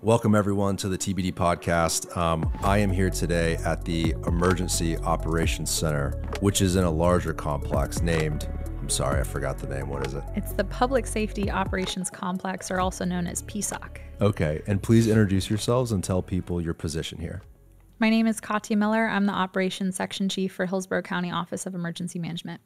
Welcome everyone to the TBD Podcast. I am here today at the Emergency Operations Center, which is in a larger complex named, I'm sorry, I forgot the name. What is it? It's the Public Safety Operations Complex, or also known as PSOC. Okay, and please introduce yourselves and tell people your position here. My name is Katja Miller. I'm the Operations Section Chief for Hillsborough County Office of Emergency Management.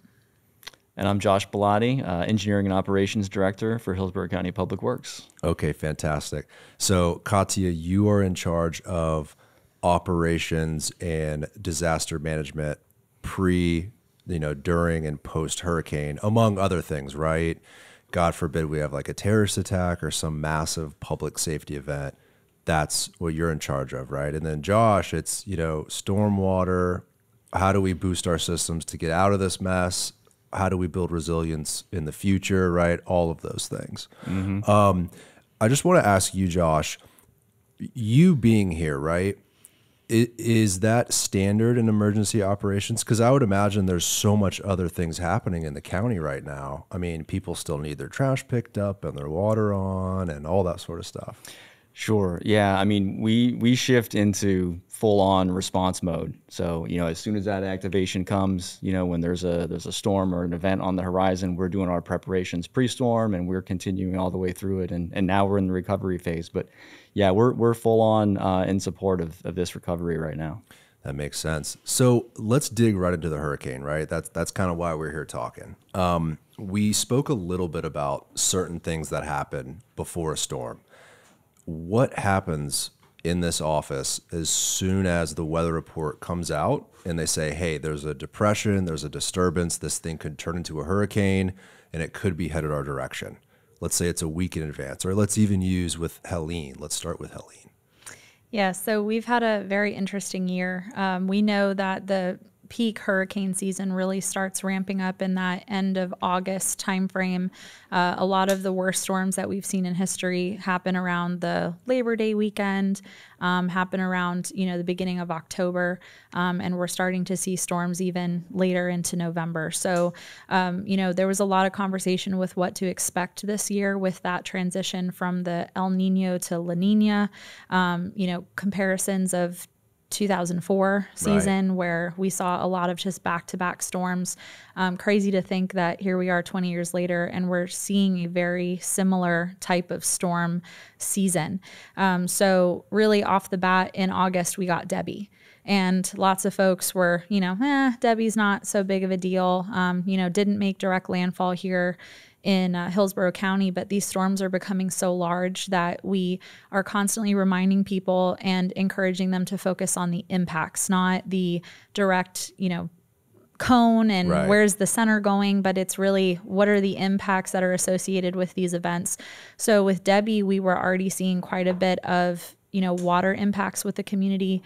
And I'm Josh Bellotti, Engineering and Operations Director for Hillsborough County Public Works. Okay, fantastic. So Katja, you are in charge of operations and disaster management during and post hurricane, among other things, right? God forbid we have like a terrorist attack or some massive public safety event. That's what you're in charge of, right? And then Josh, it's, stormwater. How do we boost our systems to get out of this mess? How do we build resilience in the future, right? All of those things. Mm-hmm. I just want to ask you, Josh, you being here, right? Is that standard in emergency operations? Because I would imagine there's so much other things happening in the county right now. I mean, people still need their trash picked up and their water on and all that sort of stuff. Sure. Yeah. I mean, we shift into full-on response mode. So, as soon as that activation comes, when there's a storm or an event on the horizon, we're doing our preparations pre-storm and we're continuing all the way through it. And now we're in the recovery phase. But yeah, we're full-on in support of this recovery right now. That makes sense. So let's dig right into the hurricane, right? That's kind of why we're here talking. We spoke a little bit about certain things that happen before a storm. What happens in this office as soon as the weather report comes out and they say, hey, there's a depression, there's a disturbance, this thing could turn into a hurricane and it could be headed our direction? Let's say it's a week in advance, or let's even use with Helene. Let's start with Helene. Yeah, so we've had a very interesting year. We know that the peak hurricane season really starts ramping up in that end of August timeframe. A lot of the worst storms that we've seen in history happen around the Labor Day weekend, happen around, the beginning of October. And we're starting to see storms even later into November. So, there was a lot of conversation with what to expect this year with that transition from the El Nino to La Nina, comparisons of 2004 season, right, where we saw a lot of just back-to-back storms. Crazy to think that here we are 20 years later and we're seeing a very similar type of storm season. So really off the bat in August, we got Debbie. And lots of folks were, Debbie's not so big of a deal, didn't make direct landfall here in Hillsborough County, but these storms are becoming so large that we are constantly reminding people and encouraging them to focus on the impacts, not the direct, cone and right, where's the center going, but it's really what are the impacts that are associated with these events. So with Debbie, we were already seeing quite a bit of water impacts with the community.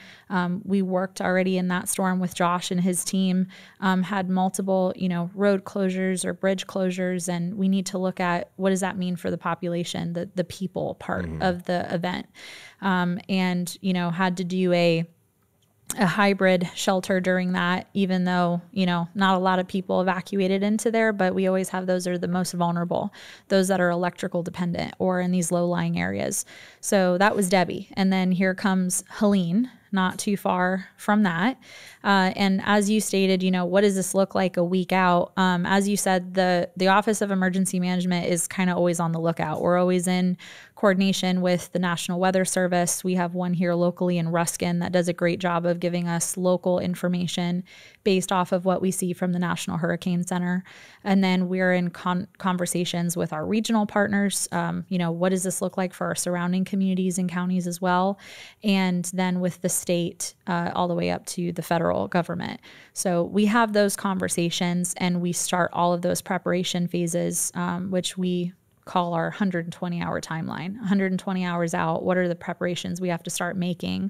We worked already in that storm with Josh and his team, had multiple, road closures or bridge closures. And we need to look at what does that mean for the population, the people part of the event. And, had to do a hybrid shelter during that, even though, not a lot of people evacuated into there, but we always have those are the most vulnerable, those that are electrical dependent or in these low-lying areas. So that was Debbie. And then here comes Helene, not too far from that. And as you stated, what does this look like a week out? As you said, the Office of Emergency Management is kind of always on the lookout. We're always in coordination with the National Weather Service. We have one here locally in Ruskin that does a great job of giving us local information based off of what we see from the National Hurricane Center. And then we're in conversations with our regional partners. What does this look like for our surrounding communities and counties as well? And then with the state all the way up to the federal government. So we have those conversations and we start all of those preparation phases, which we call our 120-hour timeline. 120 hours out, what are the preparations we have to start making?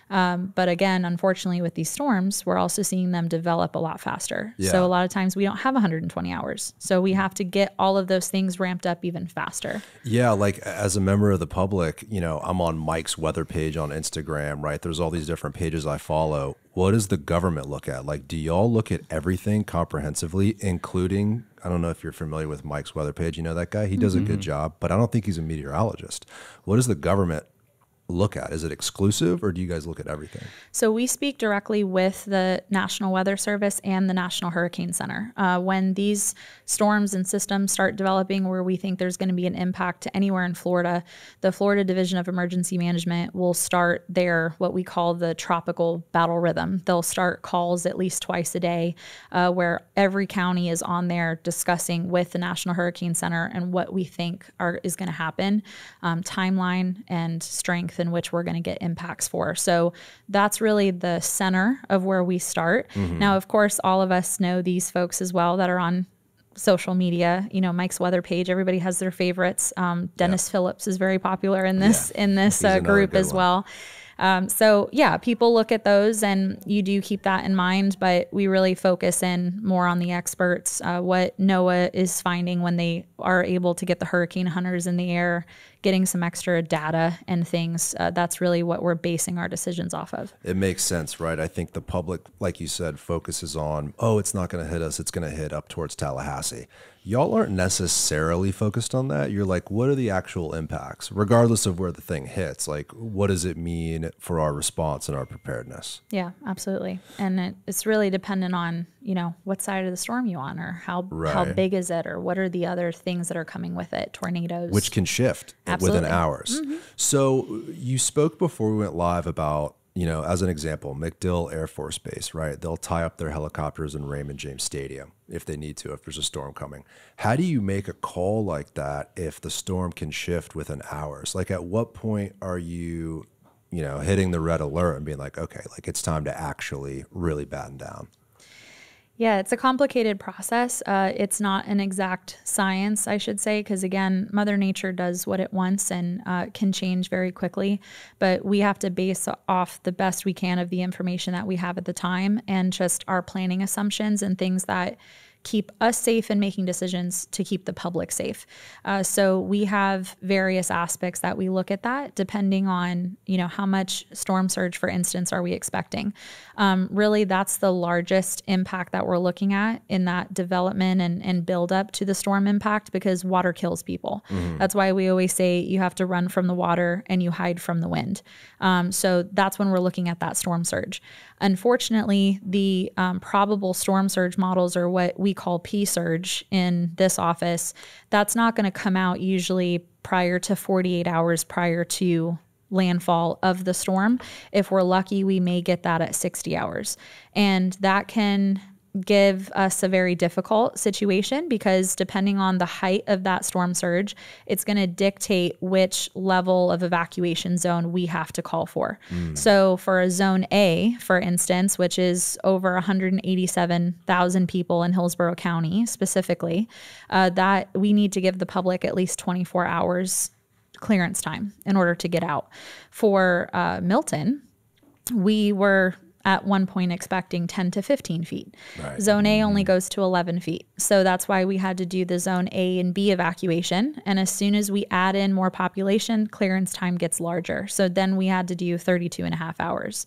But again, unfortunately, with these storms, we're also seeing them develop a lot faster. Yeah. So a lot of times we don't have 120 hours. So we have to get all of those things ramped up even faster. Yeah, like as a member of the public, I'm on Mike's weather page on Instagram, right? There's all these different pages I follow. What does the government look at? Like, do y'all look at everything comprehensively, including, I don't know if you're familiar with Mike's weather page. You know that guy? He does a good job, but I don't think he's a meteorologist. What does the government look at? Is it exclusive, or do you guys look at everything? So we speak directly with the National Weather Service and the National Hurricane Center. When these storms and systems start developing where we think there's going to be an impact to anywhere in Florida, the Florida Division of Emergency Management will start their what we call the tropical battle rhythm. They'll start calls at least twice a day where every county is on there discussing with the National Hurricane Center and what we think is going to happen, timeline and strength in which we're going to get impacts for. So that's really the center of where we start. Now, of course, all of us know these folks as well that are on social media. You know, Mike's weather page, everybody has their favorites. Dennis Phillips is very popular in this group as well. So yeah, people look at those and you do keep that in mind, but we really focus in more on the experts, what NOAA is finding when they are able to get the hurricane hunters in the air, getting some extra data and things. That's really what we're basing our decisions off of. It makes sense, right? I think the public, like you said, focuses on, oh, it's not going to hit us. It's going to hit up towards Tallahassee. Y'all aren't necessarily focused on that. You're like, what are the actual impacts, regardless of where the thing hits? Like, what does it mean for our response and our preparedness? Yeah, absolutely. And it's really dependent on, you know, what side of the storm you're on, or how big is it, or what are the other things that are coming with it, tornadoes. Which can shift within hours. So you spoke before we went live about, you know, as an example, MacDill Air Force Base, right? They'll tie up their helicopters in Raymond James Stadium if they need to, if there's a storm coming. How do you make a call like that if the storm can shift within hours? Like, at what point are you, you know, hitting the red alert and being like, okay, like it's time to actually really batten down? Yeah, it's a complicated process. It's not an exact science, I should say, because again, Mother Nature does what it wants and can change very quickly. But we have to base off the best we can of the information that we have at the time and just our planning assumptions and things that keep us safe and making decisions to keep the public safe. So we have various aspects that we look at that depending on, you know, how much storm surge, for instance, are we expecting? Really, that's the largest impact that we're looking at in that development and build up to the storm impact, because water kills people. That's why we always say you have to run from the water and you hide from the wind. So that's when we're looking at that storm surge. Unfortunately, the probable storm surge models are what we call P-surge in this office. That's not going to come out usually prior to 48 hours prior to landfall of the storm. If we're lucky, we may get that at 60 hours. And that can give us a very difficult situation, because depending on the height of that storm surge, it's going to dictate which level of evacuation zone we have to call for. So for a zone A, for instance, which is over 187,000 people in Hillsborough County specifically, that we need to give the public at least 24 hours clearance time in order to get out. For Milton, we were at one point expecting 10 to 15 feet. Right. Zone A only goes to 11 feet. So that's why we had to do the zone A and B evacuation. And as soon as we add in more population, clearance time gets larger. So then we had to do 32 and a half hours.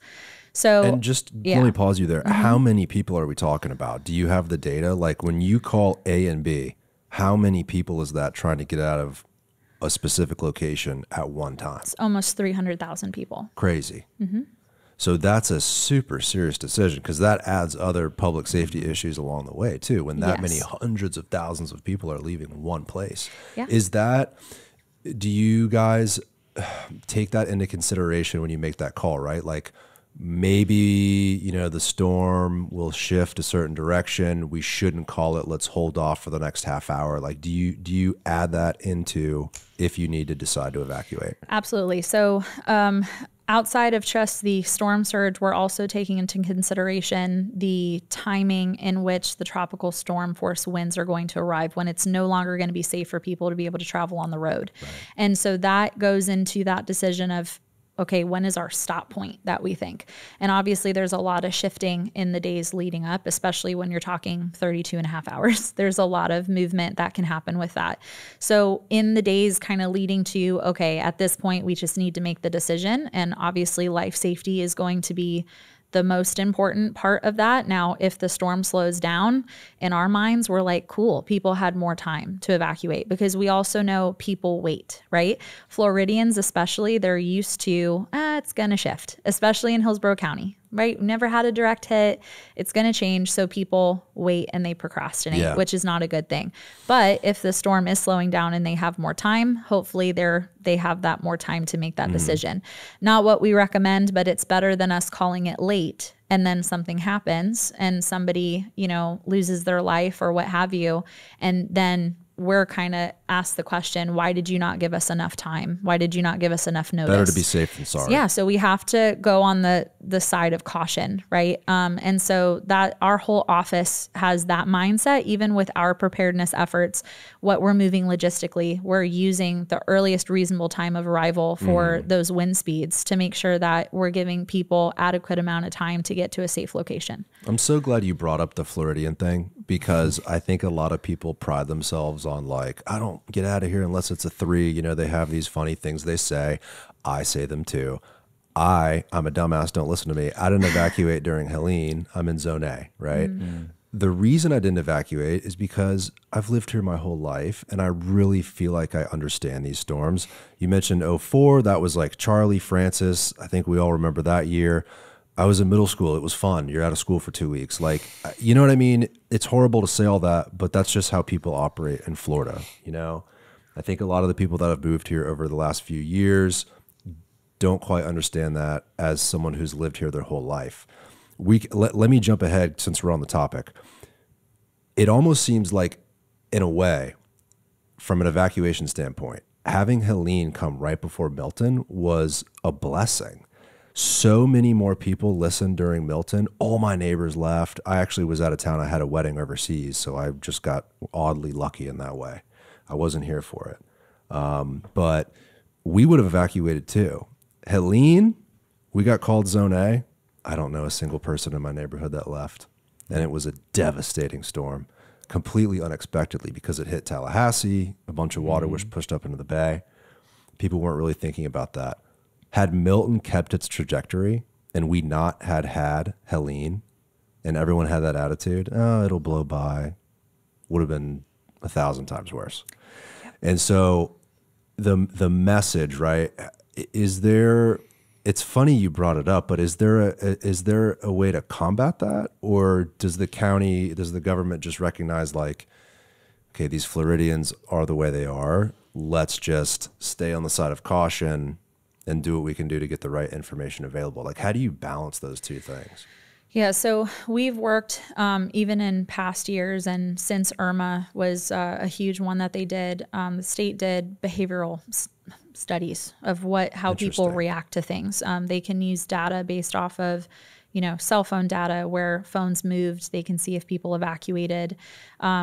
So, and just let me pause you there. How many people are we talking about? Do you have the data? Like, when you call A and B, how many people is that trying to get out of a specific location at one time? It's almost 300,000 people. Crazy. So that's a super serious decision, because that adds other public safety issues along the way too, when that many hundreds of thousands of people are leaving one place. Is that, do you guys take that into consideration when you make that call, right? Like, maybe, you know, the storm will shift a certain direction. We shouldn't call it, let's hold off for the next half hour. Like, do you add that into if you need to decide to evacuate? Absolutely. So, outside of just the storm surge, we're also taking into consideration the timing in which the tropical storm force winds are going to arrive, when it's no longer going to be safe for people to be able to travel on the road. And so that goes into that decision of, okay, when is our stop point that we think? And obviously there's a lot of shifting in the days leading up, especially when you're talking 32 and a half hours. There's a lot of movement that can happen with that. So in the days kind of leading to, okay, at this point, we just need to make the decision. And obviously life safety is going to be the most important part of that. Now, if the storm slows down, in our minds, we're like, cool, people had more time to evacuate, because we also know people wait, right? Floridians especially, they're used to, it's going to shift, especially in Hillsborough County, right? Never had a direct hit. It's going to change. So people wait and they procrastinate, which is not a good thing. But if the storm is slowing down and they have more time, hopefully they have that more time to make that decision. Not what we recommend, but it's better than us calling it late and then something happens and somebody, loses their life or what have you. And then we're kind of asked the question, why did you not give us enough time? Why did you not give us enough notice? Better to be safe than sorry. Yeah. So we have to go on the side of caution, right? And so that our whole office has that mindset, even with our preparedness efforts, what we're moving logistically, we're using the earliest reasonable time of arrival for those wind speeds to make sure that we're giving people adequate amount of time to get to a safe location. I'm so glad you brought up the Floridian thing, because I think a lot of people pride themselves on like, I don't get out of here unless it's a 3. They have these funny things they say. I say them too. I'm a dumbass. Don't listen to me. I didn't evacuate during Helene. I'm in zone A, right? The reason I didn't evacuate is because I've lived here my whole life and I really feel like I understand these storms. You mentioned 04. That was like Charlie, Francis. I think we all remember that year. I was in middle school. It was fun. You're out of school for 2 weeks. Like, you know what I mean? It's horrible to say all that, but that's just how people operate in Florida. I think a lot of the people that have moved here over the last few years don't quite understand that as someone who's lived here their whole life. Let me jump ahead since we're on the topic. It almost seems like, in a way, from an evacuation standpoint, having Helene come right before Milton was a blessing. So many more people listened during Milton. All my neighbors left. I actually was out of town. I had a wedding overseas, so I just got oddly lucky in that way. I wasn't here for it. But we would have evacuated too. Helene, we got called Zone A. I don't know a single person in my neighborhood that left. And it was a devastating storm, completely unexpectedly, because it hit Tallahassee. A bunch of water was pushed up into the bay. People weren't really thinking about that. Had Milton kept its trajectory and we not had Helene and everyone had that attitude, oh, it'll blow by, would have been 1,000 times worse. And so the message, right, is there, it's funny you brought it up, but is there a way to combat that? Or does the government just recognize like, okay, these Floridians are the way they are, let's just stay on the side of caution and do what we can do to get the right information available? Like, how do you balance those two things? Yeah, so we've worked even in past years, and since Irma was a huge one that they did, the state did behavioral studies of how people react to things. They can use data based off of cell phone data, where phones moved. They can see if people evacuated.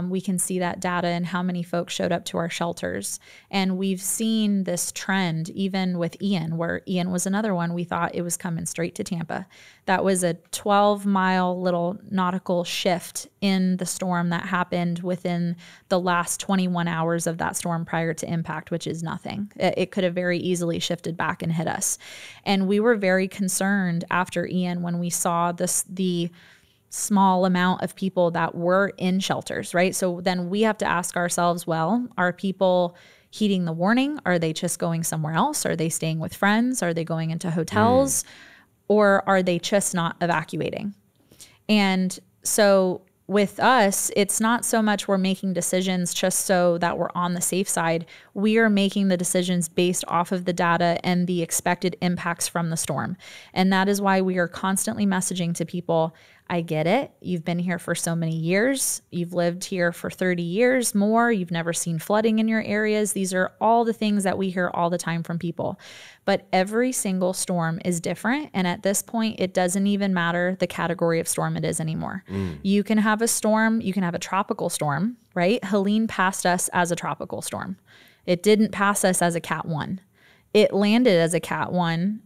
We can see that data and how many folks showed up to our shelters. And we've seen this trend even with Ian, where Ian was another one. We thought it was coming straight to Tampa. That was a 12-mile little nautical shift in the storm that happened within the last 21 hours of that storm prior to impact, which is nothing. It could have very easily shifted back and hit us. And we were very concerned after Ian when we saw the small amount of people that were in shelters, right? So then we have to ask ourselves, well, are people heeding the warning? Are they just going somewhere else? Are they staying with friends? Are they going into hotels? Or are they just not evacuating? And so with us, it's not so much we're making decisions just so that we're on the safe side. We are making the decisions based off of the data and the expected impacts from the storm. And that is why we are constantly messaging to people, I get it. You've been here for so many years. You've lived here for 30 years more. You've never seen flooding in your areas. These are all the things that we hear all the time from people. But every single storm is different. And at this point, it doesn't even matter the category of storm it is anymore. You can have a storm. You can have a tropical storm, right? Helene passed us as a tropical storm. It didn't pass us as a Cat 1. It landed as a Cat 1.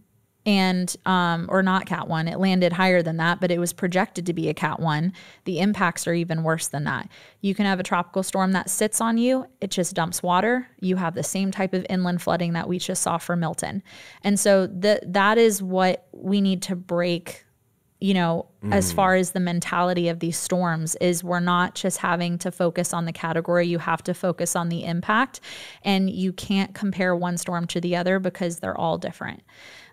And, or not Cat 1, it landed higher than that, but it was projected to be a Cat 1. The impacts are even worse than that. You can have a tropical storm that sits on you. It just dumps water. You have the same type of inland flooding that we just saw for Milton. And so that is what we need to break as far as the mentality of these storms is we're not just having to focus on the category, you have to focus on the impact, and you can't compare one storm to the other because they're all different.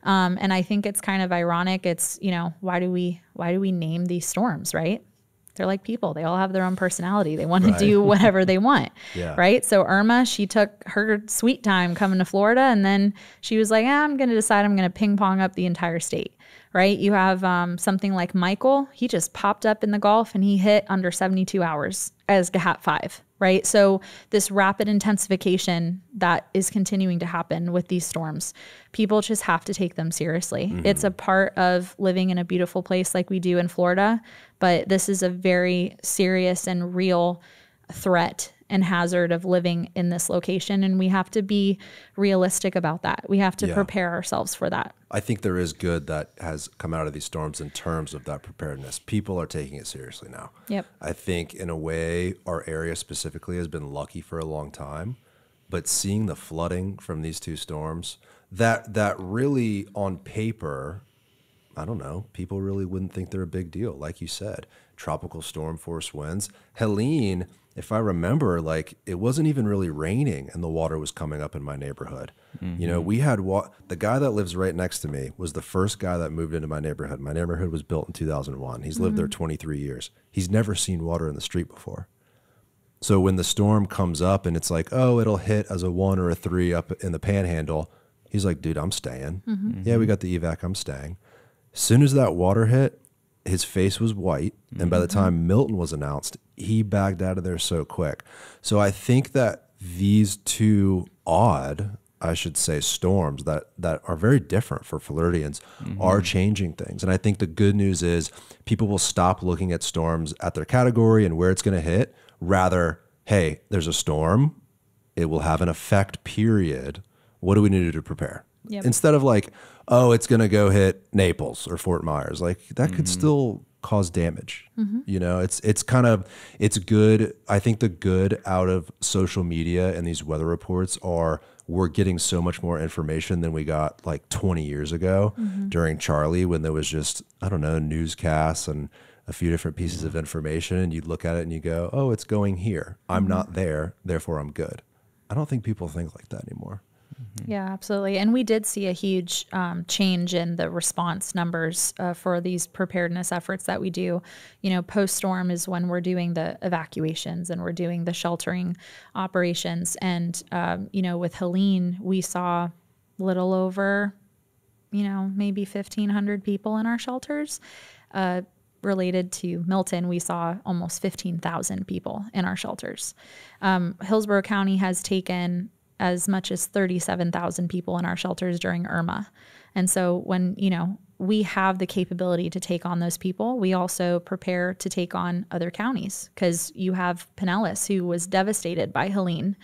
And I think it's kind of ironic. It's, why do we name these storms, right? They're like people. They all have their own personality. They want to do whatever they want, right? So Irma, she took her sweet time coming to Florida, and then she was like, I'm going to decide I'm going to ping pong up the entire state, right? You have something like Michael. He just popped up in the Gulf, and he hit under 72 hours as Cat 5, right? So this rapid intensification that is continuing to happen with these storms, people just have to take them seriously. It's a part of living in a beautiful place like we do in Florida, but this is a very serious and real threat and hazard of living in this location. And we have to be realistic about that. We have to prepare ourselves for that. I think there is good that has come out of these storms in terms of that preparedness. People are taking it seriously now. Yep. I think in a way, our area specifically has been lucky for a long time, but seeing the flooding from these two storms, that really on paper, I don't know, people really wouldn't think they're a big deal. Like you said, tropical storm force winds. Helene, if I remember, it wasn't even really raining and the water was coming up in my neighborhood. We had the guy that lives right next to me was the first guy that moved into my neighborhood. My neighborhood was built in 2001. He's lived there 23 years. He's never seen water in the street before. So when the storm comes up and it's like, oh, it'll hit as a 1 or a 3 up in the panhandle, he's like, dude, I'm staying. Yeah, we got the evac, I'm staying. As soon as that water hit, his face was white. And by the time Milton was announced, he bagged out of there so quick. So I think that these two storms that are very different for Floridians are changing things. And I think the good news is people will stop looking at storms at their category and where it's going to hit. Rather, hey, there's a storm. It will have an effect, period. What do we need to do to prepare? Yep. Instead of oh, it's going to go hit Naples or Fort Myers, that could still cause damage. It's good. I think the good out of social media and these weather reports are we're getting so much more information than we got 20 years ago during Charlie, when there was just, newscasts and a few different pieces of information, and you'd look at it and you go, oh, it's going here. I'm not there, therefore I'm good. I don't think people think like that anymore. Yeah, absolutely. And we did see a huge change in the response numbers for these preparedness efforts that we do. Post-storm is when we're doing the evacuations and we're doing the sheltering operations. And, with Helene, we saw little over, maybe 1,500 people in our shelters. Related to Milton, we saw almost 15,000 people in our shelters. Hillsborough County has taken as much as 37,000 people in our shelters during Irma. And so when, we have the capability to take on those people, we also prepare to take on other counties, because you have Pinellas, who was devastated by Helene.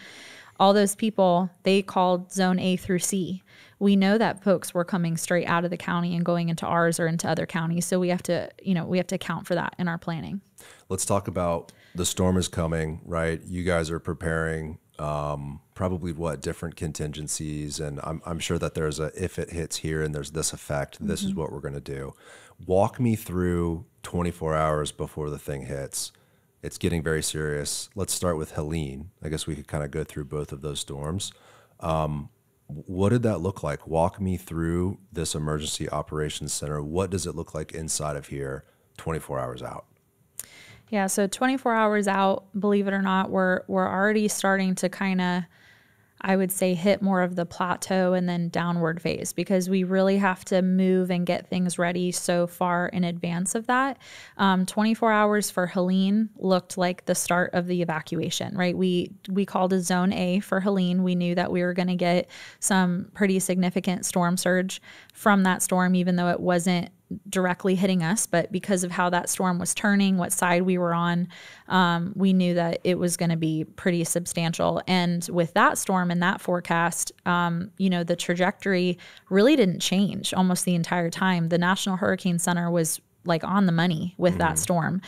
All those people, they called zone A through C. We know that folks were coming straight out of the county and going into ours or into other counties. So we have to account for that in our planning. Let's talk about the storm is coming, right? You guys are preparing probably different contingencies. And I'm sure that there's if it hits here and there's this effect, this is what we're going to do. Walk me through 24 hours before the thing hits. It's getting very serious. Let's start with Helene. I guess we could kind of go through both of those storms. What did that look like? Walk me through this emergency operations center. What does it look like inside of here 24 hours out? Yeah, so 24 hours out, believe it or not, we're already starting to kind of, I would say, hit more of the plateau and then downward phase, because we really have to move and get things ready so far in advance of that. 24 hours for Helene looked like the start of the evacuation, right? We called a zone A for Helene. We knew that we were going to get some pretty significant storm surge from that storm, even though it wasn't directly hitting us, but because of how that storm was turning, what side we were on, we knew that it was going to be pretty substantial. And with that storm and that forecast, the trajectory really didn't change almost the entire time. The National Hurricane Center was on the money with that storm,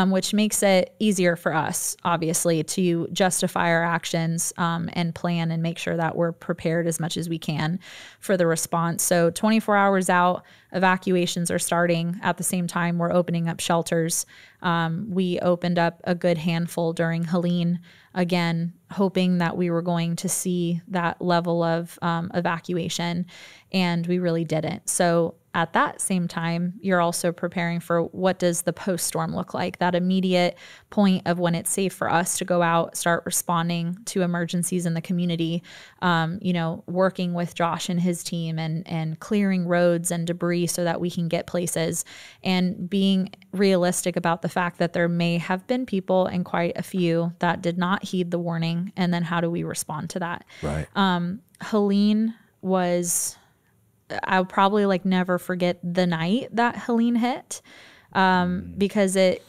which makes it easier for us, obviously, to justify our actions and plan and make sure that we're prepared as much as we can for the response. So 24 hours out, evacuations are starting at the same time we're opening up shelters. We opened up a good handful during Helene, again, hoping that we were going to see that level of evacuation, and we really didn't. So at that same time, you're also preparing for what does the post-storm look like, that immediate point of when it's safe for us to go out, start responding to emergencies in the community, working with Josh and his team and clearing roads and debris so that we can get places, and being realistic about the fact that there may have been people, and quite a few, that did not heed the warning. And then how do we respond to that? Right. Helene was... I'll probably never forget the night that Helene hit, because it,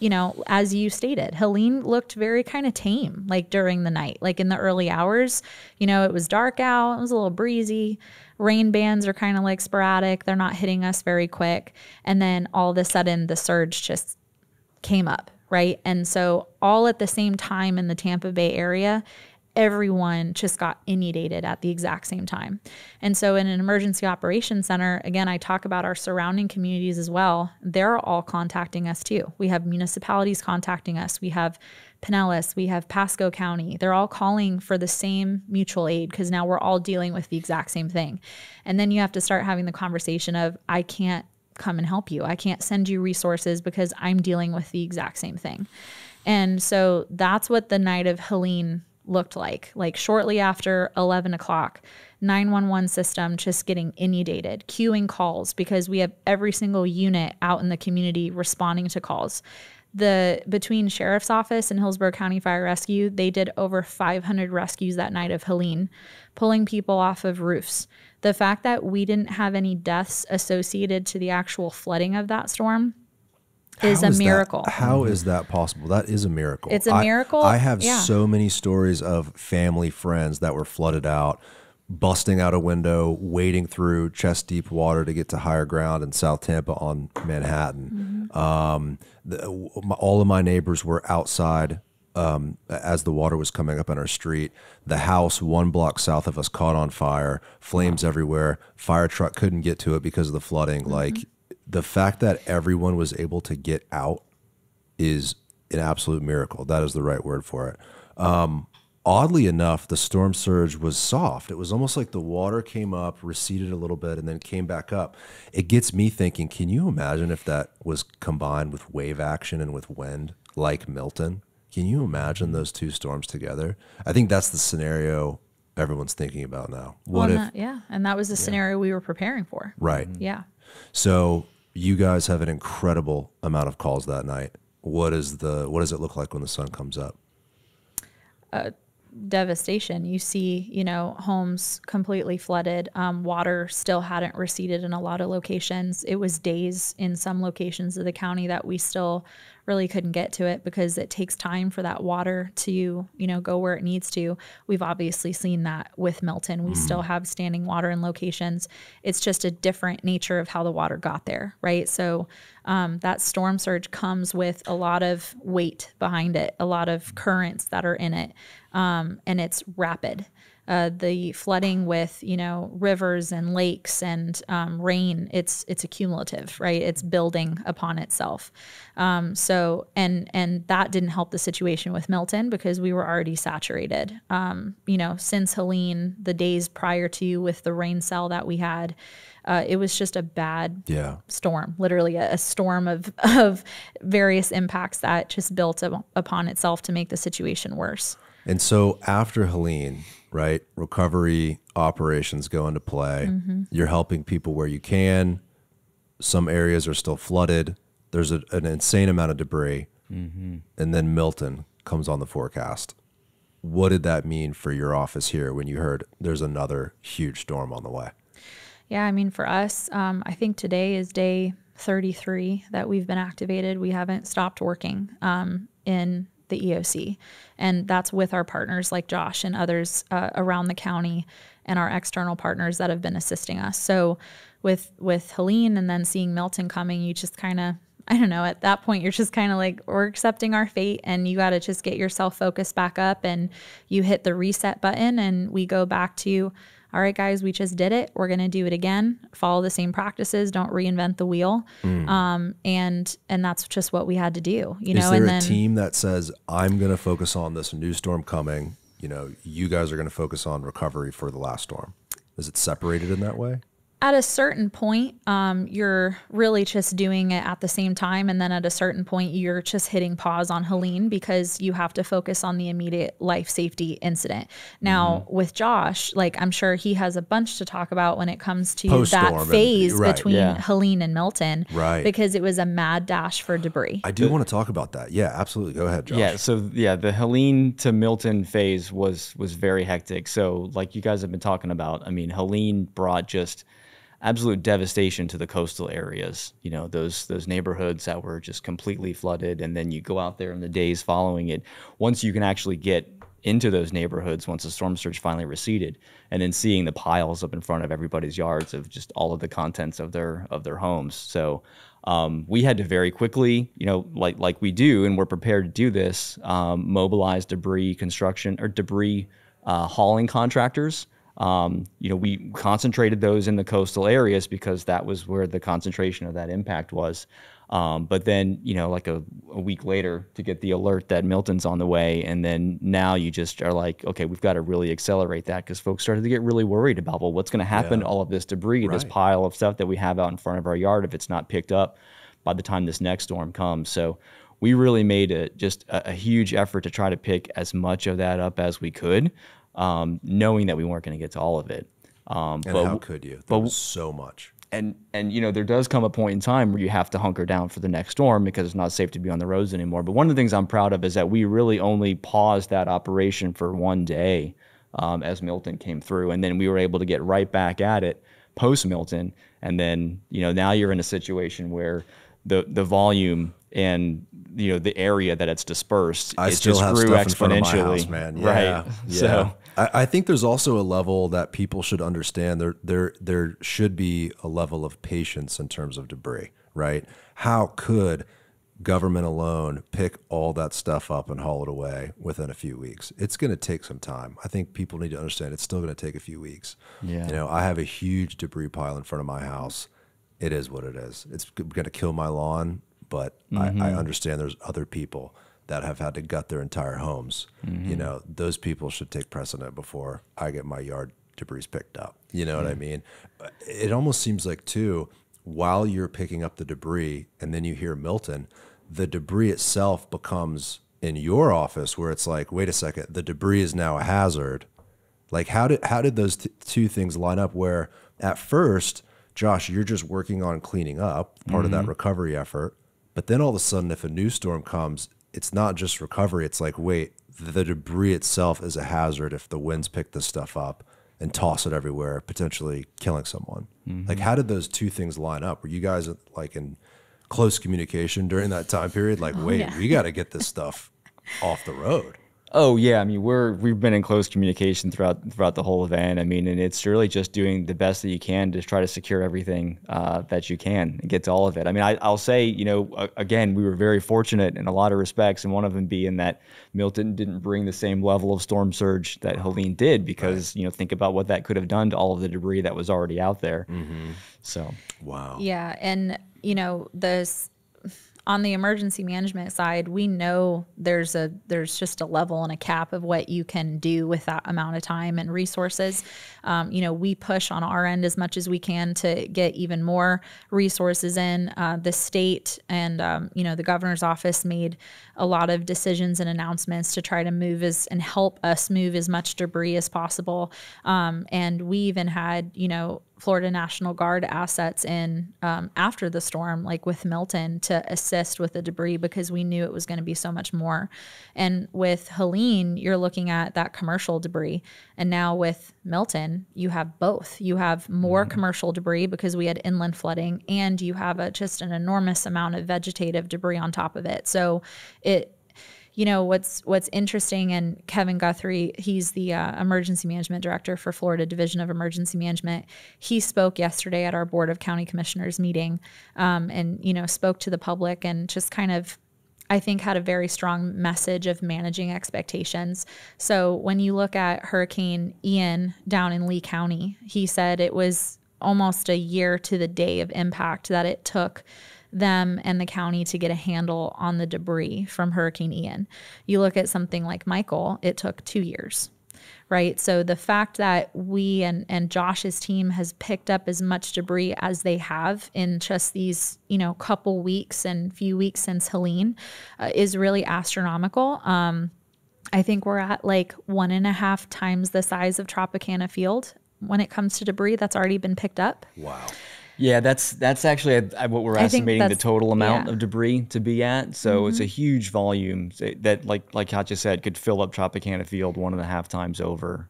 as you stated, Helene looked very kind of tame, during the night, in the early hours, it was dark out, it was a little breezy, rain bands are kind of sporadic. They're not hitting us very quick. And then all of a sudden the surge just came up. Right. And so all at the same time in the Tampa Bay area, everyone just got inundated at the exact same time. And so in an emergency operations center, again, I talk about our surrounding communities as well. They're all contacting us too. We have municipalities contacting us. We have Pinellas, we have Pasco County. They're all calling for the same mutual aid because now we're all dealing with the exact same thing. And then you have to start having the conversation of, I can't come and help you. I can't send you resources because I'm dealing with the exact same thing. And so that's what the night of Helene looked like shortly after 11 o'clock, 911 system just getting inundated, queuing calls because we have every single unit out in the community responding to calls. Between Sheriff's Office and Hillsborough County Fire Rescue, they did over 500 rescues that night of Helene, pulling people off of roofs. The fact that we didn't have any deaths associated to the actual flooding of that storm is a miracle. How is that possible? That is a miracle. It's a miracle. I have so many stories of family, friends that were flooded out, busting out a window, wading through chest deep water to get to higher ground in South Tampa on Manhattan. All of my neighbors were outside as the water was coming up on our street. The house 1 block south of us caught on fire, flames everywhere. Fire truck couldn't get to it because of the flooding. The fact that everyone was able to get out is an absolute miracle. That is the right word for it. Oddly enough, the storm surge was soft. It was almost like the water came up, receded a little bit, and then came back up. It gets me thinking, can you imagine if that was combined with wave action and with wind like Milton? Can you imagine those two storms together? I think that's the scenario everyone's thinking about now. And that was the scenario we were preparing for. Right. Yeah. So you guys have an incredible amount of calls that night. What does it look like when the sun comes up? Devastation. You see, homes completely flooded. Water still hadn't receded in a lot of locations. It was days in some locations of the county that we still really couldn't get to it because it takes time for that water to, go where it needs to. We've obviously seen that with Milton. We still have standing water in locations. It's just a different nature of how the water got there, right? So that storm surge comes with a lot of weight behind it, a lot of currents that are in it, and it's rapid. The flooding with, rivers and lakes and rain, it's accumulative, right? It's building upon itself. And that didn't help the situation with Milton because we were already saturated. Since Helene, the days prior to with the rain cell that we had, it was just a bad storm, literally a storm of various impacts that just built upon itself to make the situation worse. And so after Helene, right, recovery operations go into play. You're helping people where you can. Some areas are still flooded. There's an insane amount of debris. And then Milton comes on the forecast. What did that mean for your office here when you heard there's another huge storm on the way? Yeah, I mean, for us, I think today is day 33 that we've been activated. We haven't stopped working in the EOC. And that's with our partners like Josh and others around the county and our external partners that have been assisting us. So with Helene and then seeing Milton coming, you just kind of, I don't know, at that point, you're just kind of like, we're accepting our fate and you got to just get yourself focused back up and you hit the reset button and we go back to all right, guys, we just did it. We're going to do it again. Follow the same practices. Don't reinvent the wheel. And that's just what we had to do. Is there a team that says, I'm going to focus on this new storm coming? You guys are going to focus on recovery for the last storm. Is it separated in that way? At a certain point, you're really just doing it at the same time. And then at a certain point, you're just hitting pause on Helene because you have to focus on the immediate life safety incident. Now, with Josh, I'm sure he has a bunch to talk about when it comes to that phase between Helene and Milton. Right. Because it was a mad dash for debris. I do want to talk about that. Yeah, absolutely. Go ahead, Josh. Yeah, so the Helene to Milton phase was very hectic. So like you guys have been talking about, I mean, Helene brought just absolute devastation to the coastal areas, those neighborhoods that were just completely flooded. And then you go out there in the days following it, once you can actually get into those neighborhoods, once the storm surge finally receded, and then seeing the piles up in front of everybody's yards of just all of the contents of their homes. So we had to very quickly, like we do, and we're prepared to do this, mobilize debris construction or debris hauling contractors. We concentrated those in the coastal areas because that was where the concentration of that impact was. But then, like a week later to get the alert that Milton's on the way. And then now you just are like, okay, we've got to really accelerate that because folks started to get really worried about, well, what's going to happen to all of this debris, this pile of stuff that we have out in front of our yard if it's not picked up by the time this next storm comes. So we really made a huge effort to try to pick as much of that up as we could. Knowing that we weren't going to get to all of it. And how could you? There was so much. And there does come a point in time where you have to hunker down for the next storm because it's not safe to be on the roads anymore. But one of the things I'm proud of is that we really only paused that operation for one day as Milton came through. And then we were able to get right back at it post-Milton. And then, now you're in a situation where the volume and the area that it's dispersed, it just grew exponentially, house, man. Yeah, right? Yeah. So I think there's also a level that people should understand. There should be a level of patience in terms of debris, right? How could government alone pick all that stuff up and haul it away within a few weeks? It's going to take some time. I think people need to understand it's still going to take a few weeks. Yeah. I have a huge debris pile in front of my house. It is what it is. It's going to kill my lawn. But I understand there's other people that have had to gut their entire homes. Those people should take precedent before I get my yard debris picked up. You know what I mean? It almost seems like, too, while you're picking up the debris and then you hear Milton, the debris itself becomes in your office where it's like, wait a second, the debris is now a hazard. Like, how did those two things line up where at first, Josh, you're just working on cleaning up, part of that recovery effort. But then all of a sudden, if a new storm comes, it's not just recovery. It's like, wait, the debris itself is a hazard if the winds pick this stuff up and toss it everywhere, potentially killing someone. Like, how did those two things line up? Were you guys like in close communication during that time period? Like, we got to get this stuff off the road. Oh yeah, I mean we've been in close communication throughout the whole event. I mean, and it's really just doing the best that you can to try to secure everything that you can and get to all of it. I mean, I'll say, again, we were very fortunate in a lot of respects, and one of them being that Milton didn't bring the same level of storm surge that Helene did, because think about what that could have done to all of the debris that was already out there. So wow. Yeah, and this. On the emergency management side, we know there's just a level and a cap of what you can do with that amount of time and resources. We push on our end as much as we can to get even more resources in. The state and the governor's office made a lot of decisions and announcements to try to and help us move as much debris as possible. And we even had Florida National Guard assets in after the storm, like with Milton, to assist with the debris because we knew it was going to be so much more. And with Helene, you're looking at that commercial debris. And now with Milton, you have both. You have more commercial debris because we had inland flooding, and you have just an enormous amount of vegetative debris on top of it. So what's interesting, and Kevin Guthrie, he's the emergency management director for Florida Division of Emergency Management. He spoke yesterday at our Board of County Commissioners meeting, and spoke to the public and just kind of I think had a very strong message of managing expectations. So when you look at Hurricane Ian down in Lee County, he said it was almost a year to the day of impact that it took them and the county to get a handle on the debris from Hurricane Ian. You look at something like Michael, it took 2 years, right? So the fact that we and Josh's team has picked up as much debris as they have in just these, couple weeks and few weeks since Helene is really astronomical. I think we're at like 1.5 times the size of Tropicana Field when it comes to debris that's already been picked up. Wow. Yeah, that's actually what we're estimating the total amount of debris to be at. So it's a huge volume that, like Katja said, could fill up Tropicana Field 1.5 times over,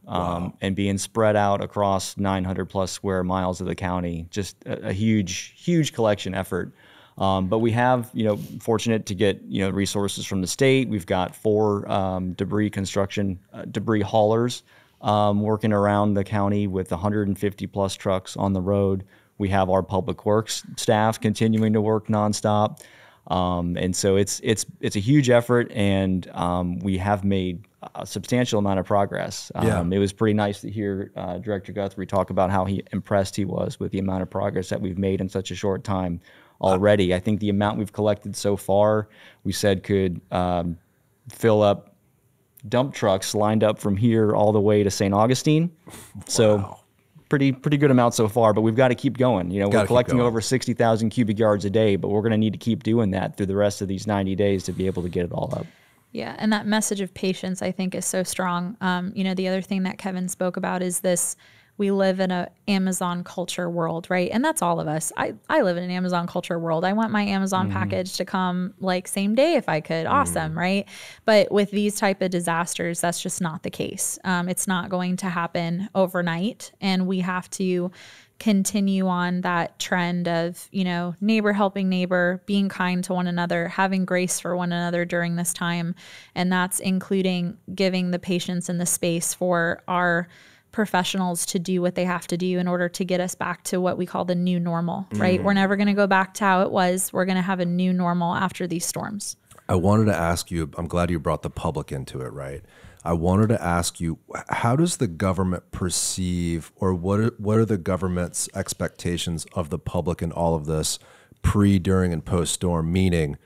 and being spread out across 900 plus square miles of the county. Just a huge collection effort. But we have, fortunate to get, resources from the state. We've got 4 debris haulers working around the county with 150 plus trucks on the road. We have our public works staff continuing to work nonstop. And so it's a huge effort, and we have made a substantial amount of progress. It was pretty nice to hear Director Guthrie talk about how impressed he was with the amount of progress that we've made in such a short time already. I think the amount we've collected so far, we said could fill up dump trucks lined up from here all the way to St. Augustine. Wow. So pretty good amount so far, but we've got to keep going. We're collecting over 60,000 cubic yards a day, but we're going to need to keep doing that through the rest of these 90 days to be able to get it all up. Yeah, and that message of patience, I think, is so strong. The other thing that Kevin spoke about is this: we live in an Amazon culture world, right? And that's all of us. I live in an Amazon culture world. I want my Amazon package to come like same day if I could. Awesome, right? But with these type of disasters, that's just not the case. It's not going to happen overnight, and we have to continue on that trend of, neighbor helping neighbor, being kind to one another, having grace for one another during this time. And that's including giving the patience and the space for our professionals to do what they have to do in order to get us back to what we call the new normal, right? We're never going to go back to how it was. We're going to have a new normal after these storms. I wanted to ask you, I'm glad you brought the public into it, right? I wanted to ask you, how does the government perceive, or what are the government's expectations of the public in all of this pre, during, and post-storm? Meaning,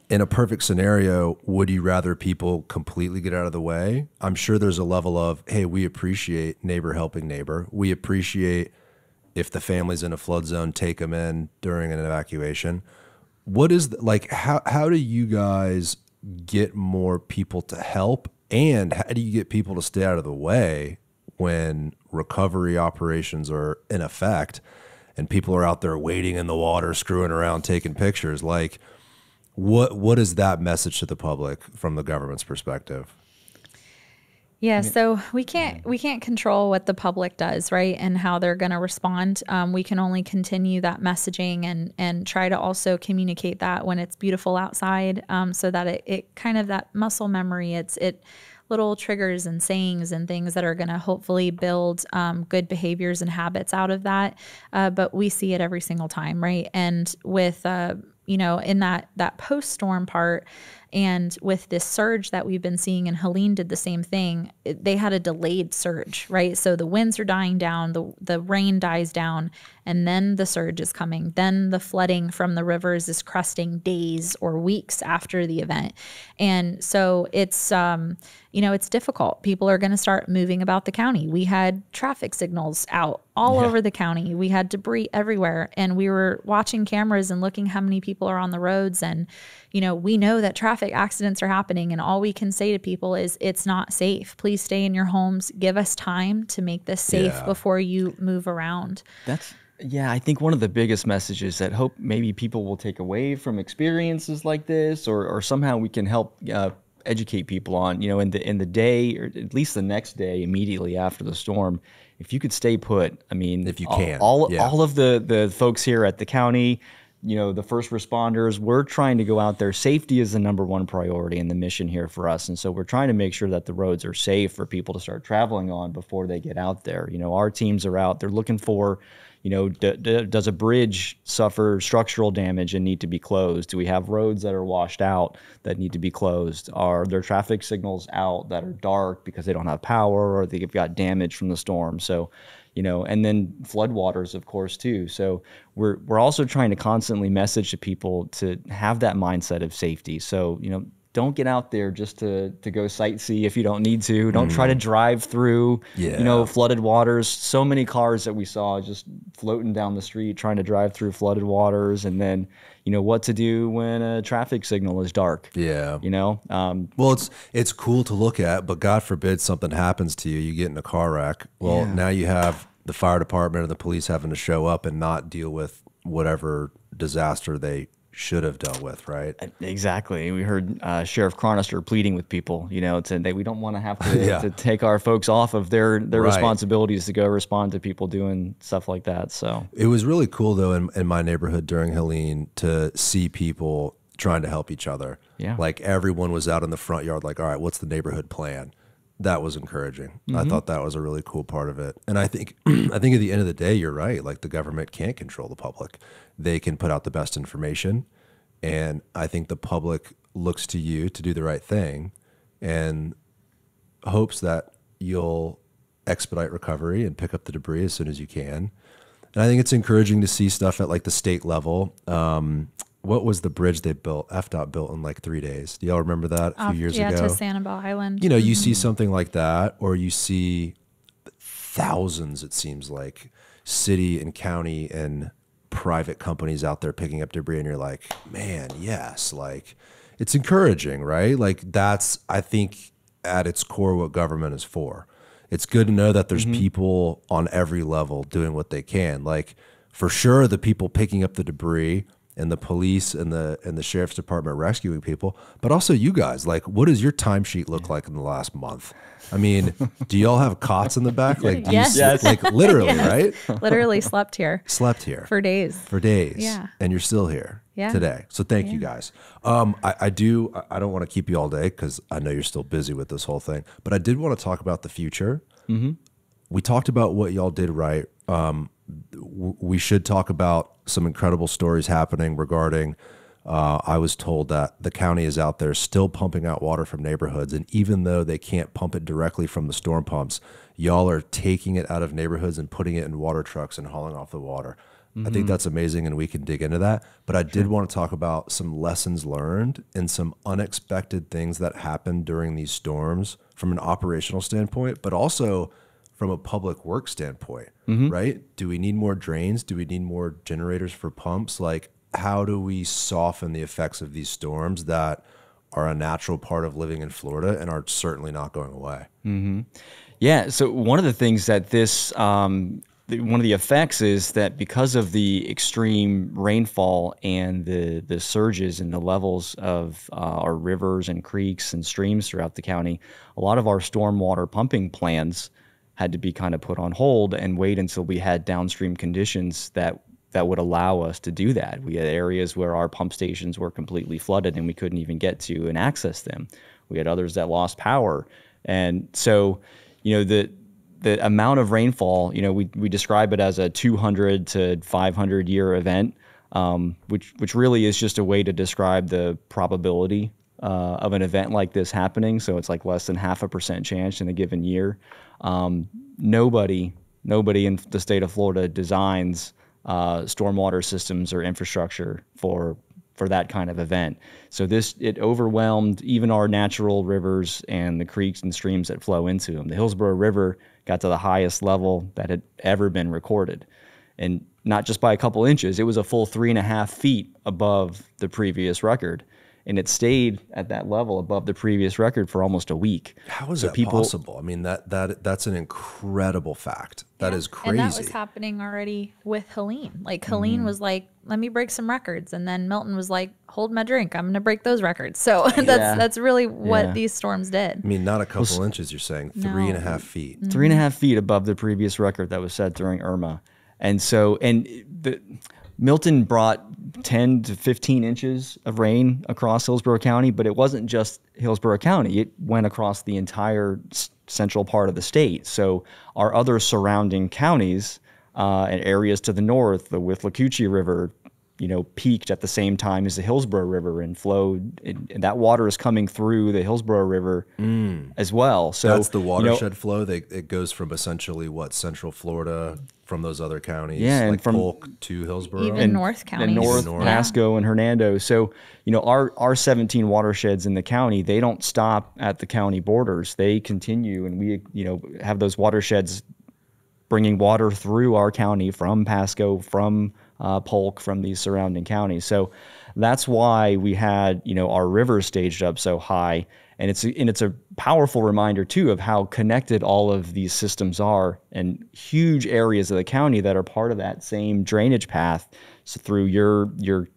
in a perfect scenario, would you rather people completely get out of the way? I'm sure there's a level of, hey, we appreciate neighbor helping neighbor. We appreciate if the family's in a flood zone, take them in during an evacuation. What is, how do you guys get more people to help? And how do you get people to stay out of the way when recovery operations are in effect and people are out there waiting in the water, screwing around, taking pictures? What is that message to the public from the government's perspective? Yeah, so we can't control what the public does, right, and how they're going to respond. We can only continue that messaging and try to also communicate that when it's beautiful outside, so that it kind of that muscle memory. It little triggers and sayings and things that are going to hopefully build good behaviors and habits out of that. But we see it every single time, right? And with in that post-storm part, and with this surge that we've been seeing, and Helene did the same thing, they had a delayed surge, right? So the winds are dying down, the rain dies down, and then the surge is coming. Then the flooding from the rivers is cresting days or weeks after the event. And so it's, it's difficult. People are going to start moving about the county. We had traffic signals out all over the county. We had debris everywhere, and we were watching cameras and looking how many people are on the roads. And, we know that traffic accidents are happening, and all we can say to people is it's not safe. Please stay in your homes. Give us time to make this safe before you move around. I think one of the biggest messages that hope maybe people will take away from experiences like this, or somehow we can help educate people on, in the day, or at least the next day immediately after the storm, if you could stay put. I mean, if you can, all of the folks here at the county, the first responders, we're trying to go out there. Safety is the number one priority in the mission here for us. And so we're trying to make sure that the roads are safe for people to start traveling on before they get out there. Our teams are out. They're looking for, You know, does a bridge suffer structural damage and need to be closed? Do we have roads that are washed out that need to be closed? Are there traffic signals out that are dark because they don't have power or they've got damage from the storm? So, you know, and then floodwaters, of course, too. So we're also trying to constantly message to people to have that mindset of safety. So, you know, don't get out there just to go sightsee if you don't need to. Don't try to drive through, you know, flooded waters. So many cars that we saw just floating down the street trying to drive through flooded waters, and then, you know, what to do when a traffic signal is dark. Yeah. You know? Well, it's cool to look at, but God forbid something happens to you, you get in a car wreck. Well, now you have the fire department and the police having to show up and not deal with whatever disaster they should have dealt with, right? Exactly. We heard Sheriff Cronister pleading with people, you know, that we don't want to have to, to take our folks off of their responsibilities to go respond to people doing stuff like that. So it was really cool, though, in my neighborhood during Helene to see people trying to help each other. Yeah. Like everyone was out in the front yard like, all right, what's the neighborhood plan? That was encouraging. I thought that was a really cool part of it. And I think at the end of the day, you're right. Like the government can't control the public. They can put out the best information. And I think the public looks to you to do the right thing and hopes that you'll expedite recovery and pick up the debris as soon as you can. And I think it's encouraging to see stuff at like the state level. What was the bridge they built? FDOT built in like 3 days. Do y'all remember that a few years ago? Yeah, to Sanibel Island. You know, you see something like that, or you see thousands, it seems like, city and county and private companies out there picking up debris, and you're like, man, yes, like it's encouraging, right? Like that's, I think, at its core what government is for. It's good to know that there's people on every level doing what they can. Like for sure, the people picking up the debris and the police and the sheriff's department rescuing people, but also you guys. Like, what does your timesheet look like in the last month? I mean, do y'all have cots in the back? Like, do yes. you, like literally, right? Literally slept here. Slept here for days. For days. Yeah. And you're still here today. So thank you guys. I don't want to keep you all day because I know you're still busy with this whole thing, but I did want to talk about the future. We talked about what y'all did right. We should talk about some incredible stories happening regarding, I was told that the county is out there still pumping out water from neighborhoods. And even though they can't pump it directly from the storm pumps, y'all are taking it out of neighborhoods and putting it in water trucks and hauling off the water. I think that's amazing, and we can dig into that. But I did want to talk about some lessons learned and some unexpected things that happened during these storms from an operational standpoint, but also from a public work standpoint, right? Do we need more drains? Do we need more generators for pumps? Like, how do we soften the effects of these storms that are a natural part of living in Florida and are certainly not going away? Yeah, so one of the things that this, one of the effects is that because of the extreme rainfall and the surges in the levels of our rivers and creeks and streams throughout the county, a lot of our stormwater pumping plans had to be kind of put on hold and wait until we had downstream conditions that would allow us to do that. We had areas where our pump stations were completely flooded and we couldn't even get to and access them. We had others that lost power. And so, you know, the amount of rainfall, you know, we describe it as a 200 to 500 year event, which really is just a way to describe the probability of an event like this happening. So it's like less than 0.5% chance in a given year. Nobody in the state of Florida designs stormwater systems or infrastructure for that kind of event. So it overwhelmed even our natural rivers and the creeks and streams that flow into them. The Hillsborough River got to the highest level that had ever been recorded. And not just by a couple inches, it was a full 3.5 feet above the previous record. And it stayed at that level above the previous record for almost a week. How is that possible? I mean, that's an incredible fact. That is crazy. And that was happening already with Helene. Like Helene was like, let me break some records. And then Milton was like, hold my drink. I'm going to break those records. So that's really what these storms did. I mean, not a couple inches, you're saying 3.5 feet. 3.5 feet above the previous record that was set during Irma. And so, Milton brought 10 to 15 inches of rain across Hillsborough County, but it wasn't just Hillsborough County. It went across the entire central part of the state. So our other surrounding counties and areas to the north, the Withlacoochee River, peaked at the same time as the Hillsborough River and flowed. And that water is coming through the Hillsborough River as well. So that's the watershed flow. It goes from essentially Central Florida from those other counties, like from Polk to Hillsborough, even North County, and North Pasco and Hernando. So our 17 watersheds in the county, they don't stop at the county borders. They continue, and we have those watersheds bringing water through our county from Pasco, from Polk, from these surrounding counties. So that's why we had our rivers staged up so high, and it's a powerful reminder too of how connected all of these systems are, and huge areas of the county that are part of that same drainage path. So through your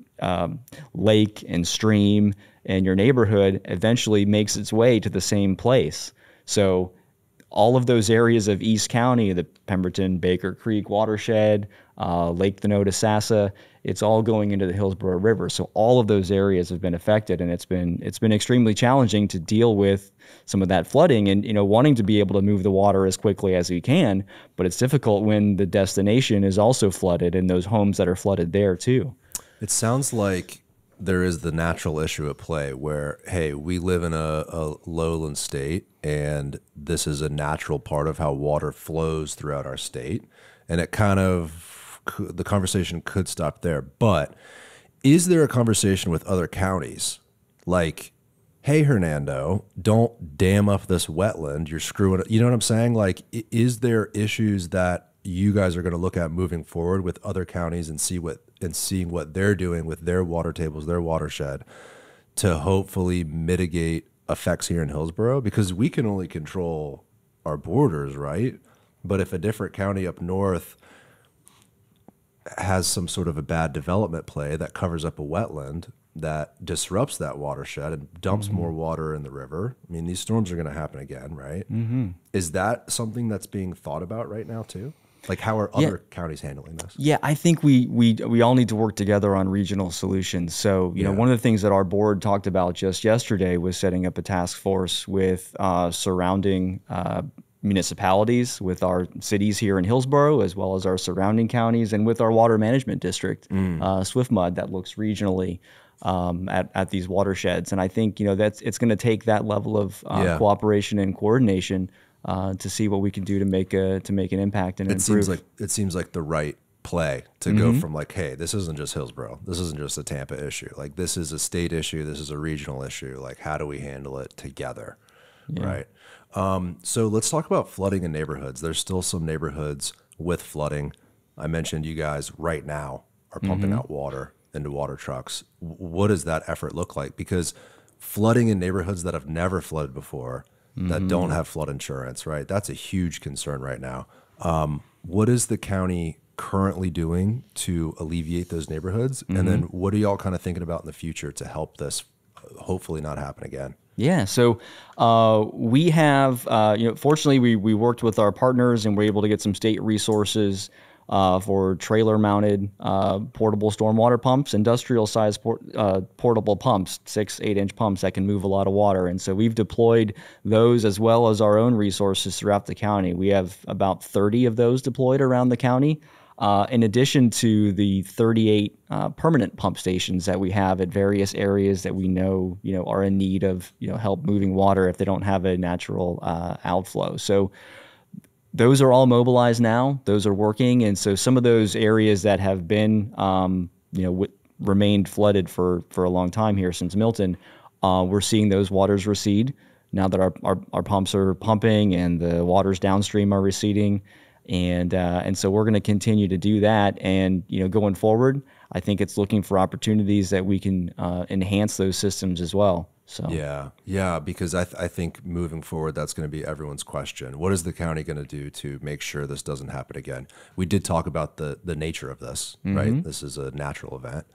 lake and stream and your neighborhood eventually makes its way to the same place. So all of those areas of East County, the Pemberton, Baker Creek watershed, Lake Thonota-Sassa, it's all going into the Hillsborough River. So all of those areas have been affected, and it's been extremely challenging to deal with some of that flooding and wanting to be able to move the water as quickly as we can. But it's difficult when the destination is also flooded and those homes that are flooded there too. It sounds like there is the natural issue at play where, hey, we live in a lowland state, and this is a natural part of how water flows throughout our state. And it the conversation could stop there. But is there a conversation with other counties? Like, hey, Hernando, don't dam up this wetland. You're screwing it. You know what I'm saying? Like, is there issues that you guys are going to look at moving forward with other counties and seeing what they're doing with their water tables, their watershed, to hopefully mitigate effects here in Hillsborough? Because we can only control our borders, right? But if a different county up north has some sort of a bad development play that covers up a wetland that disrupts that watershed and dumps more water in the river, I mean, these storms are going to happen again, right? Is that something that's being thought about right now too? Like, how are other counties handling this? Yeah, I think we all need to work together on regional solutions. So, one of the things that our board talked about just yesterday was setting up a task force with surrounding municipalities, with our cities here in Hillsborough, as well as our surrounding counties, and with our water management district, SwiftMud, that looks regionally at these watersheds. And I think it's going to take that level of cooperation and coordination to see what we can do to make an impact and improve. It seems like the right play to go from like, hey, this isn't just Hillsborough, this isn't just a Tampa issue. Like, this is a state issue, this is a regional issue. Like, how do we handle it together, right? So let's talk about flooding in neighborhoods. There's still some neighborhoods with flooding. I mentioned you guys right now are pumping out water into water trucks. What does that effort look like? Because flooding in neighborhoods that have never flooded before, that don't have flood insurance, right? That's a huge concern right now. What is the county currently doing to alleviate those neighborhoods? And then what are y'all kind of thinking about in the future to help this hopefully not happen again? Yeah, so we have, fortunately, we worked with our partners and were able to get some state resources for trailer-mounted portable stormwater pumps, industrial-sized portable pumps, 6-8-inch pumps that can move a lot of water. And so we've deployed those as well as our own resources throughout the county. We have about 30 of those deployed around the county, in addition to the 38 permanent pump stations that we have at various areas that we know are in need of help moving water if they don't have a natural outflow. So those are all mobilized now. Those are working. And so some of those areas that have been, remained flooded for a long time here since Milton, we're seeing those waters recede now that our pumps are pumping and the waters downstream are receding. And so we're going to continue to do that. And, going forward, I think it's looking for opportunities that we can enhance those systems as well. So yeah, because I think moving forward, that's going to be everyone's question. What is the county going to do to make sure this doesn't happen again? We did talk about the nature of this, right? This is a natural event.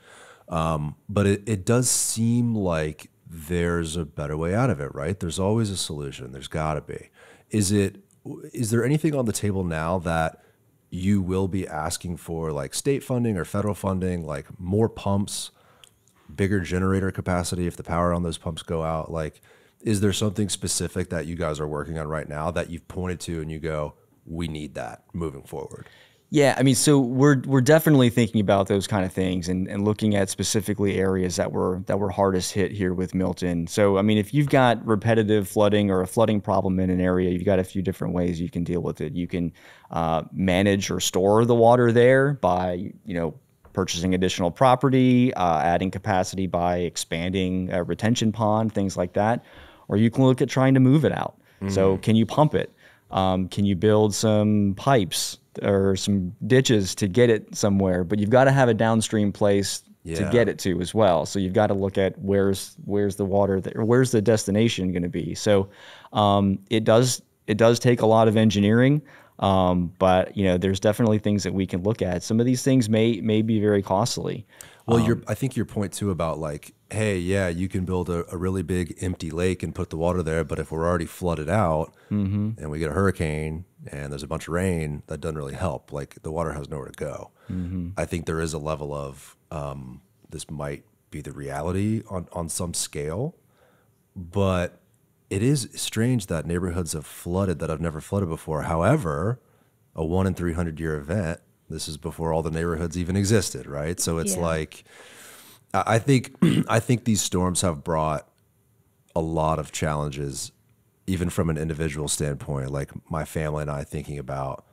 But it does seem like there's a better way out of it, right? There's always a solution. There's got to be. Is there anything on the table now that you will be asking for, like state funding or federal funding, like more pumps, bigger generator capacity if the power on those pumps go out? Like, is there something specific that you guys are working on right now that you've pointed to and you go, we need that moving forward? Yeah, I mean, so we're definitely thinking about those kind of things and looking at specifically areas that were hardest hit here with Milton. So, I mean, if you've got repetitive flooding or a flooding problem in an area, you've got a few different ways you can deal with it. You can manage or store the water there by, purchasing additional property, adding capacity by expanding a retention pond, things like that. Or you can look at trying to move it out. So can you pump it? Can you build some pipes or some ditches to get it somewhere? But you've got to have a downstream place to get it to as well. So you've got to look at where's the water or where's the destination going to be. So it does take a lot of engineering, but there's definitely things that we can look at. Some of these things may be very costly. Well, I think your point too about like, hey, yeah, you can build a really big empty lake and put the water there, but if we're already flooded out and we get a hurricane and there's a bunch of rain, that doesn't really help. Like the water has nowhere to go. I think there is a level of this might be the reality on some scale, but it is strange that neighborhoods have flooded that have never flooded before. However, a 1 in 300 year event. This is before all the neighborhoods even existed, right? So it's like, I think these storms have brought a lot of challenges, even from an individual standpoint. Like my family and I thinking about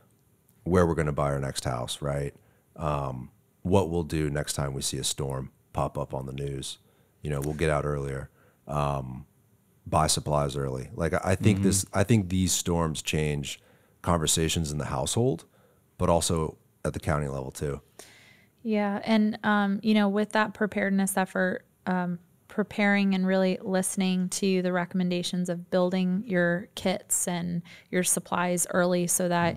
where we're going to buy our next house, right? What we'll do next time we see a storm pop up on the news. We'll get out earlier, buy supplies early. Like I think I think these storms change conversations in the household, but also at the county level too. Yeah. And, with that preparedness effort, preparing and really listening to the recommendations of building your kits and your supplies early so that,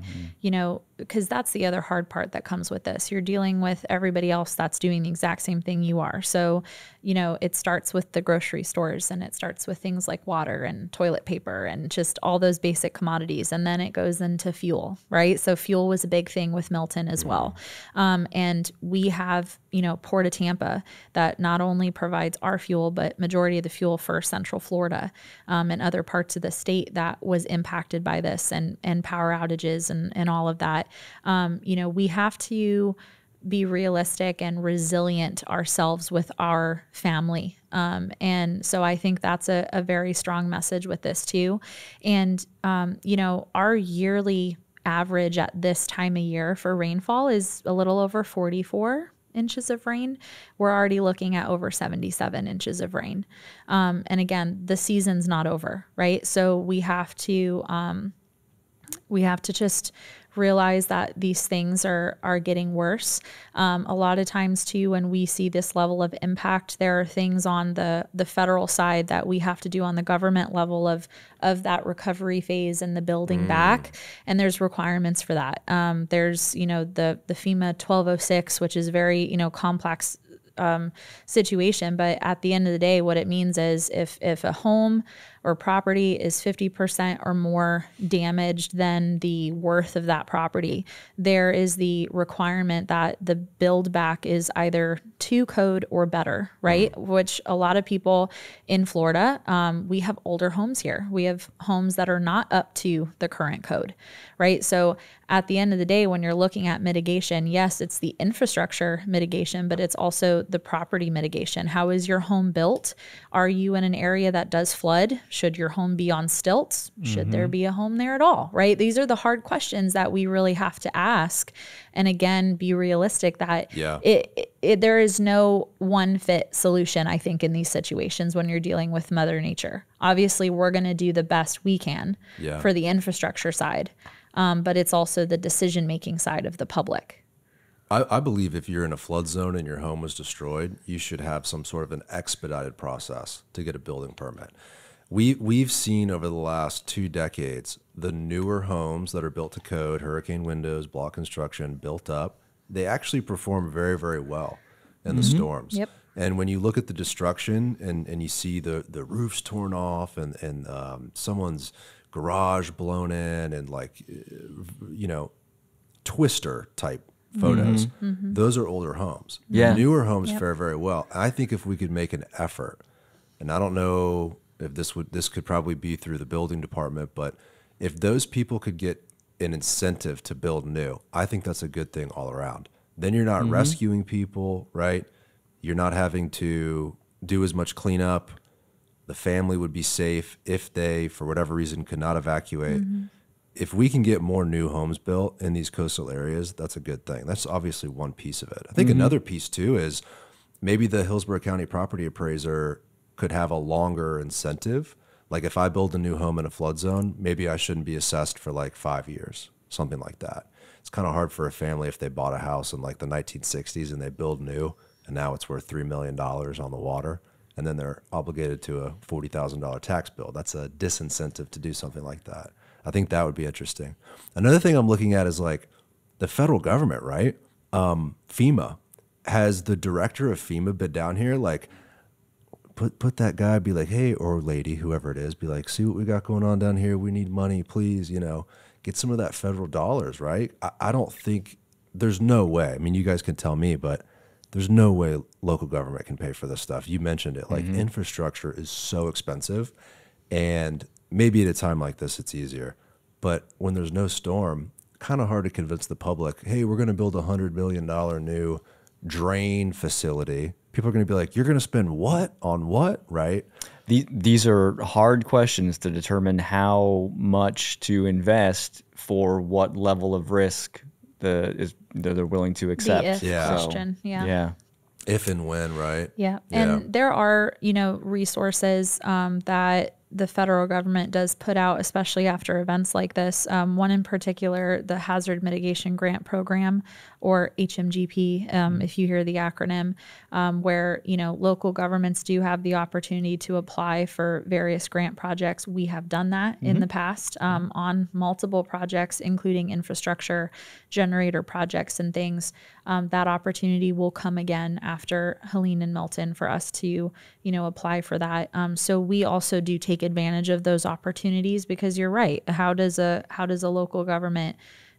because that's the other hard part that comes with this. You're dealing with everybody else that's doing the exact same thing you are. So, it starts with the grocery stores and it starts with things like water and toilet paper and just all those basic commodities. And then it goes into fuel, right? So fuel was a big thing with Milton as well. And we have, Port of Tampa that not only provides our fuel, but majority of the fuel for Central Florida and other parts of the state that was impacted by this and power outages and all of that. We have to be realistic and resilient ourselves with our family. And so I think that's a very strong message with this too. And, our yearly average at this time of year for rainfall is a little over 44 inches of rain. We're already looking at over 77 inches of rain. And again, the season's not over, right? So we have to just realize that these things are getting worse. A lot of times too, when we see this level of impact, there are things on the federal side that we have to do on the government level of that recovery phase and the building back. And there's requirements for that. There's, the FEMA 1206, which is very, complex situation. But at the end of the day, what it means is if a home or property is 50% or more damaged than the worth of that property, there is the requirement that the build back is either to code or better, right? Which a lot of people in Florida, we have older homes here. We have homes that are not up to the current code, right? So at the end of the day, when you're looking at mitigation, yes, it's the infrastructure mitigation, but it's also the property mitigation. How is your home built? Are you in an area that does flood? Should your home be on stilts? Should there be a home there at all, right? These are the hard questions that we really have to ask. And again, be realistic that there is no one fit solution, I think, in these situations when you're dealing with Mother Nature. Obviously, we're going to do the best we can for the infrastructure side. But it's also the decision-making side of the public. I believe if you're in a flood zone and your home was destroyed, you should have some sort of an expedited process to get a building permit. We've seen over the last 2 decades, the newer homes that are built to code, hurricane windows, block construction, built up, they actually perform very, very well in the storms. Yep. And when you look at the destruction and you see the roofs torn off and someone's garage blown in and twister type photos, those are older homes. Yeah. Newer homes fare very well. I think if we could make an effort, and I don't know if this could probably be through the building department, but if those people could get an incentive to build new, I think that's a good thing all around. Then you're not rescuing people, right? You're not having to do as much cleanup. The family would be safe if they, for whatever reason, could not evacuate. If we can get more new homes built in these coastal areas, that's a good thing. That's obviously one piece of it. I think another piece too is maybe the Hillsborough County property appraiser could have a longer incentive. Like if I build a new home in a flood zone, maybe I shouldn't be assessed for like 5 years, something like that. It's kind of hard for a family if they bought a house in like the 1960s and they build new and now it's worth $3 million on the water, and then they're obligated to a $40,000 tax bill. That's a disincentive to do something like that. I think that would be interesting. Another thing I'm looking at is like the federal government, right? FEMA. Has the director of FEMA been down here? Like put that guy, be like, hey, or lady, whoever it is, be like, see what we got going on down here. We need money, please, get some of that federal dollars, right? I don't think, there's no way. I mean, you guys can tell me, but there's no way local government can pay for this stuff. You mentioned it, like infrastructure is so expensive, and maybe at a time like this, it's easier. But when there's no storm, kind of hard to convince the public, hey, we're going to build a $100 million new drain facility. People are going to be like, you're going to spend what on what, right? These are hard questions to determine how much to invest for what level of risk they're willing to accept. The if question. Yeah. If and when, right? Yeah. And there are, resources that the federal government does put out, especially after events like this. One in particular, the Hazard Mitigation Grant Program, or HMGP, if you hear the acronym, where, local governments do have the opportunity to apply for various grant projects. We have done that in the past on multiple projects, including infrastructure, generator projects, and things. That opportunity will come again after Helene and Milton for us to, apply for that. So we also do take advantage of those opportunities, because you're right. How does a local government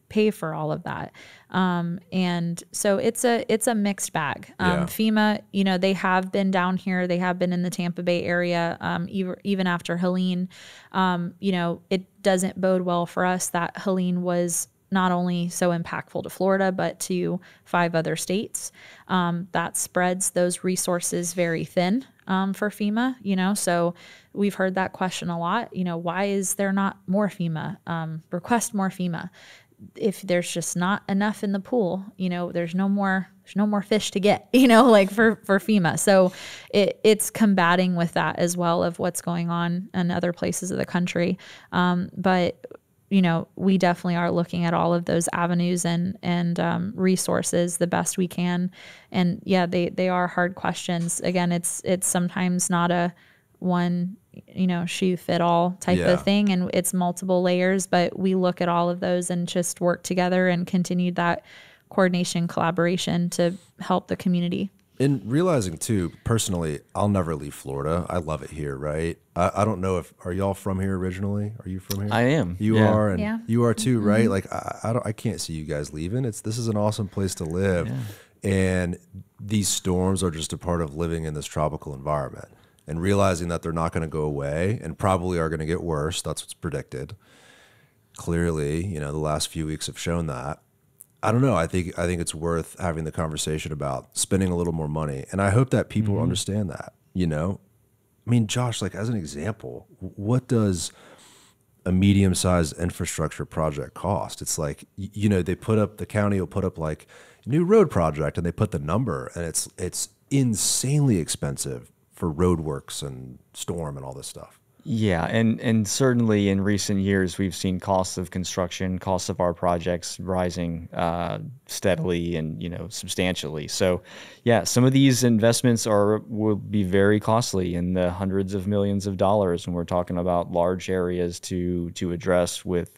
pay for all of that? And so it's a mixed bag. FEMA, they have been down here. They have been in the Tampa Bay area, even after Helene. It doesn't bode well for us that Helene was not only so impactful to Florida, but to 5 other states. That spreads those resources very thin for FEMA, so we've heard that question a lot. Why is there not more FEMA? Request more FEMA. If there's just not enough in the pool, there's no more fish to get, like for FEMA. So it's combating with that as well, of what's going on in other places of the country. But we definitely are looking at all of those avenues and resources the best we can. And yeah, they are hard questions. Again, it's sometimes not a one, shoe fit all type of thing. And it's multiple layers, but we look at all of those and just work together and continue that coordination, collaboration to help the community. And realizing too, personally, I'll never leave Florida. I love it here, right? I don't know are y'all from here originally? Are you from here? I am. You are, and you are too, right? Like I can't see you guys leaving. This is an awesome place to live. Yeah. And these storms are just a part of living in this tropical environment, and realizing that they're not going to go away and probably are going to get worse. That's what's predicted. Clearly, the last few weeks have shown that. I don't know. I think it's worth having the conversation about spending a little more money. And I hope that people understand that, I mean, Josh, like as an example, what does a medium-sized infrastructure project cost? It's like, the county will put up like a new road project and they put the number, and it's insanely expensive for road works and storm and all this stuff. Yeah, and certainly in recent years, we've seen costs of construction, costs of our projects rising steadily and substantially. So, yeah, some of these investments will be very costly, in the hundreds of millions of dollars, when we're talking about large areas to address with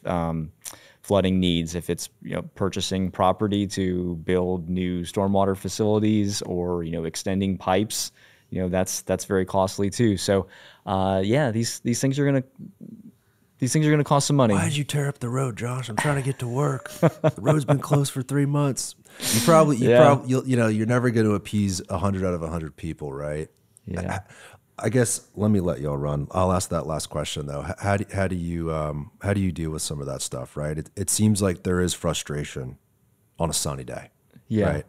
flooding needs. If it's purchasing property to build new stormwater facilities, or extending pipes. That's very costly too. So, these things are gonna cost some money. Why did you tear up the road, Josh? I'm trying to get to work. The road's been closed for 3 months. You're never going to appease 100 out of 100 people, right? Yeah. I guess let me let y'all run. I'll ask that last question though. How do you deal with some of that stuff? Right. It seems like there is frustration on a sunny day. Yeah. Right.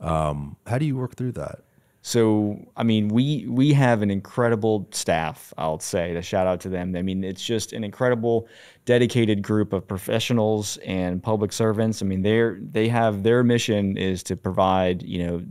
How do you work through that? So, I mean, we have an incredible staff, I'll say, to shout out to them. I mean, it's just an incredible, dedicated group of professionals and public servants. I mean, they have their mission is to provide,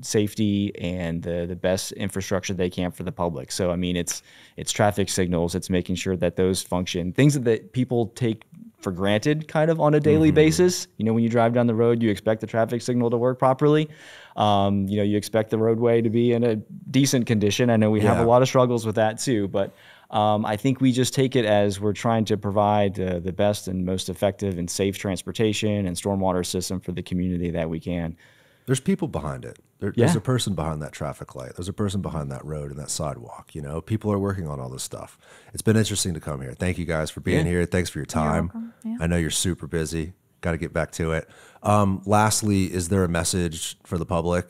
safety and the best infrastructure they can for the public. So, I mean, it's traffic signals, it's making sure that those function, things that people take for granted kind of on a daily basis. When you drive down the road, you expect the traffic signal to work properly. You expect the roadway to be in a decent condition. I know we have a lot of struggles with that too, but I think we just take it as we're trying to provide the best and most effective and safe transportation and stormwater system for the community that we can. There's people behind it. There's a person behind that traffic light. There's a person behind that road and that sidewalk. People are working on all this stuff. It's been interesting to come here. Thank you guys for being here. Thanks for your time. I know you're super busy. Got to get back to it. Lastly, is there a message for the public?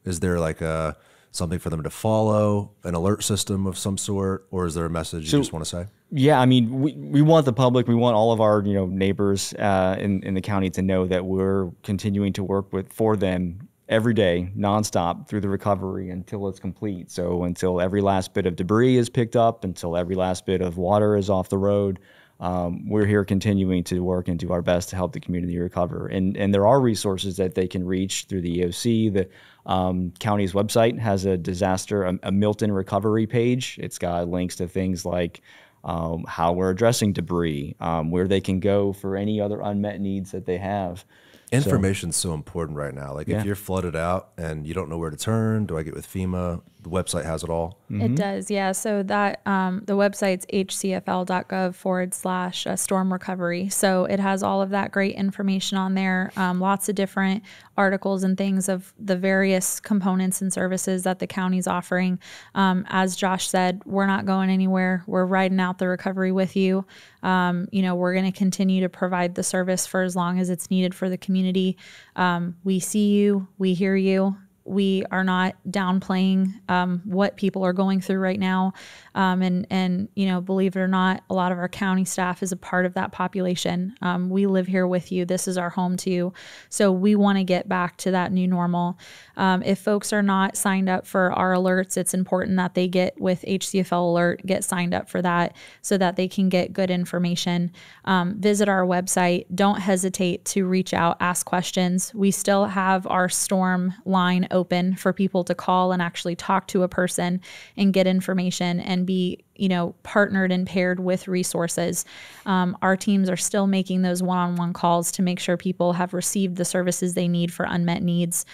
Is there like something for them to follow, an alert system of some sort, or is there a message you just want to say? Yeah, I mean, we want the public, we want all of our neighbors in the county to know that we're continuing to work for them every day, nonstop through the recovery until it's complete. So until every last bit of debris is picked up, until every last bit of water is off the road, we're here continuing to work and do our best to help the community recover. And there are resources that they can reach through the EOC. The county's website has a Milton recovery page. It's got links to things like how we're addressing debris, where they can go for any other unmet needs that they have. Information's so important right now. Like if you're flooded out and you don't know where to turn, do I get with FEMA? The website has it all. It does, yeah. So that the website's hcfl.gov/storm recovery. So it has all of that great information on there. Lots of different articles and things of the various components and services that the county's offering. As Josh said, we're not going anywhere. We're riding out the recovery with you. We're going to continue to provide the service for as long as it's needed for the community. We see you, we hear you. We are not downplaying what people are going through right now. Believe it or not, a lot of our county staff is a part of that population. We live here with you. This is our home too. So we want to get back to that new normal. If folks are not signed up for our alerts, it's important that they get with HCFL Alert, get signed up for that so that they can get good information. Visit our website. Don't hesitate to reach out, ask questions. We still have our storm line open for people to call and actually talk to a person and get information and be partnered and paired with resources. Our teams are still making those one-on-one calls to make sure people have received the services they need for unmet needs.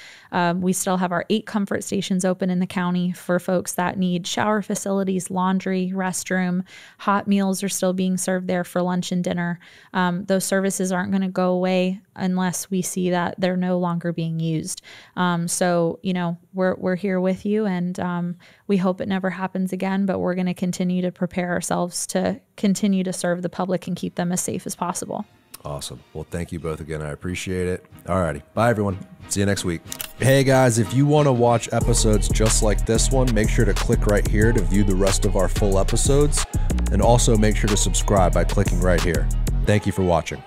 We still have our 8 comfort stations open in the county for folks that need shower facilities, laundry, restroom. Hot meals are still being served there for lunch and dinner. Those services aren't going to go away unless we see that they're no longer being used. We're here with you, and we hope it never happens again, but we're going to continue to prepare ourselves to continue to serve the public and keep them as safe as possible. Awesome. Well, thank you both again. I appreciate it. All righty. Bye, everyone. See you next week. Hey, guys, if you want to watch episodes just like this one, make sure to click right here to view the rest of our full episodes. And also make sure to subscribe by clicking right here. Thank you for watching.